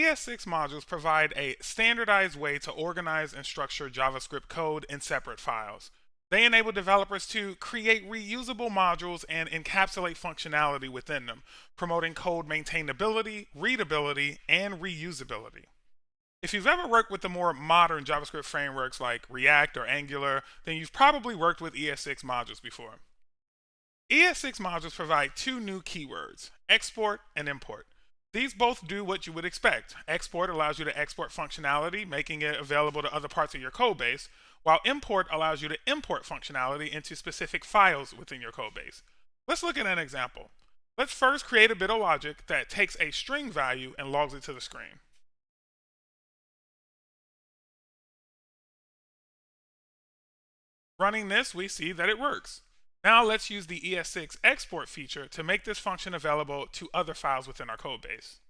ES6 modules provide a standardized way to organize and structure JavaScript code in separate files. They enable developers to create reusable modules and encapsulate functionality within them, promoting code maintainability, readability, and reusability. If you've ever worked with the more modern JavaScript frameworks like React or Angular, then you've probably worked with ES6 modules before. ES6 modules provide two new keywords, export and import. These both do what you would expect. Export allows you to export functionality, making it available to other parts of your code base, while import allows you to import functionality into specific files within your code base. Let's look at an example. Let's first create a bit of logic that takes a string value and logs it to the screen. Running this, we see that it works. Now let's use the ES6 export feature to make this function available to other files within our code base.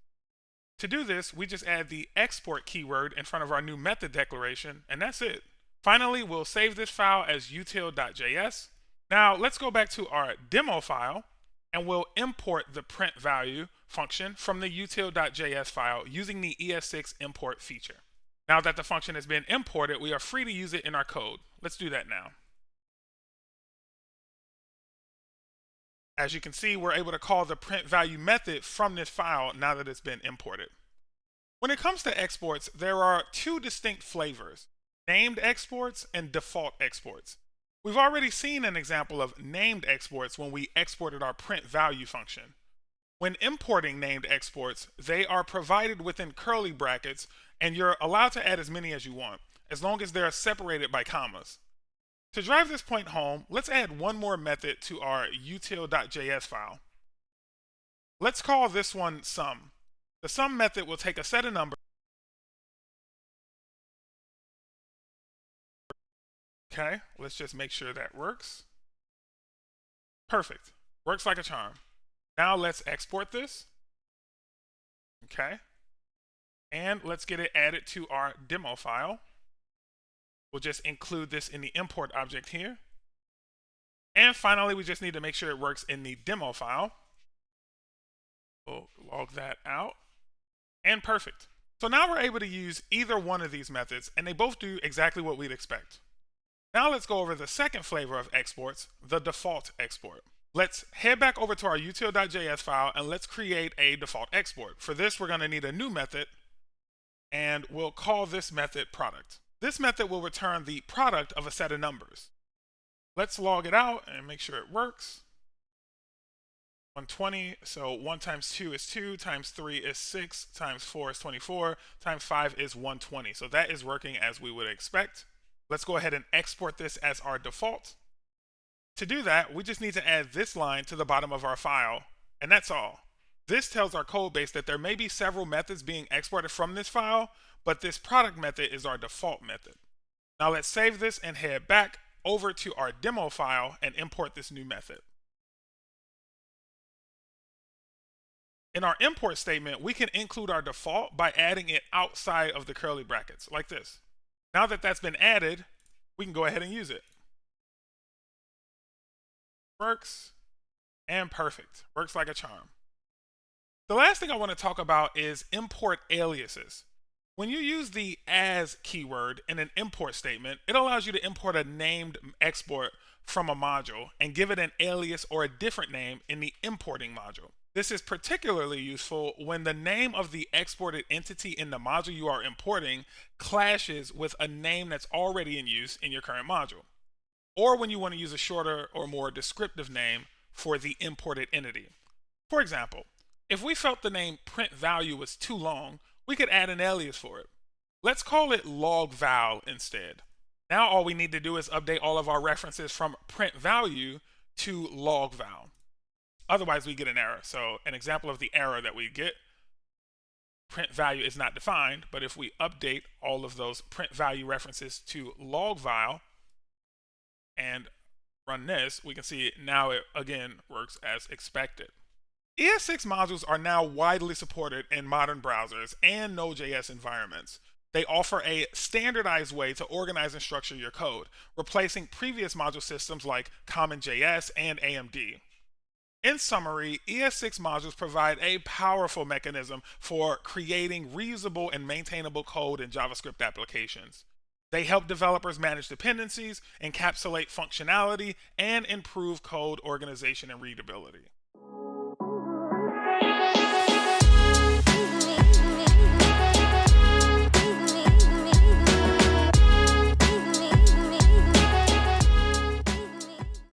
To do this, we just add the export keyword in front of our new method declaration, and that's it. Finally, we'll save this file as util.js. Now let's go back to our demo file, and we'll import the print value function from the util.js file using the ES6 import feature. Now that the function has been imported, we are free to use it in our code. Let's do that now. As you can see, we're able to call the print value method from this file now that it's been imported. When it comes to exports, there are two distinct flavors, named exports and default exports. We've already seen an example of named exports when we exported our print value function. When importing named exports, they are provided within curly brackets, and you're allowed to add as many as you want, as long as they're separated by commas. To drive this point home, let's add one more method to our util.js file. Let's call this one sum. The sum method will take a set of numbers. Okay, let's just make sure that works. Perfect. Works like a charm. Now let's export this. Okay. And let's get it added to our demo file. We'll just include this in the import object here. And finally, we just need to make sure it works in the demo file. We'll log that out. And perfect. So now we're able to use either one of these methods, and they both do exactly what we'd expect. Now let's go over the second flavor of exports, the default export. Let's head back over to our util.js file and let's create a default export. For this, we're going to need a new method, and we'll call this method product. This method will return the product of a set of numbers. Let's log it out and make sure it works. 120, so 1 times 2 is 2, times 3 is 6, times 4 is 24, times 5 is 120. So that is working as we would expect. Let's go ahead and export this as our default. To do that, we just need to add this line to the bottom of our file, and that's all. This tells our code base that there may be several methods being exported from this file, but this product method is our default method. Now let's save this and head back over to our demo file and import this new method. In our import statement, we can include our default by adding it outside of the curly brackets, like this. Now that that's been added, we can go ahead and use it. Works, and perfect. Works like a charm. The last thing I want to talk about is import aliases. When you use the as keyword in an import statement, it allows you to import a named export from a module and give it an alias or a different name in the importing module. This is particularly useful when the name of the exported entity in the module you are importing clashes with a name that's already in use in your current module, or when you want to use a shorter or more descriptive name for the imported entity. For example, if we felt the name print value was too long, we could add an alias for it. Let's call it logval instead. Now all we need to do is update all of our references from print value to logval. Otherwise we get an error. So an example of the error that we get, print value is not defined, but if we update all of those print value references to logval and run this, we can see now it again works as expected. ES6 modules are now widely supported in modern browsers and Node.js environments. They offer a standardized way to organize and structure your code, replacing previous module systems like CommonJS and AMD. In summary, ES6 modules provide a powerful mechanism for creating reusable and maintainable code in JavaScript applications. They help developers manage dependencies, encapsulate functionality, and improve code organization and readability.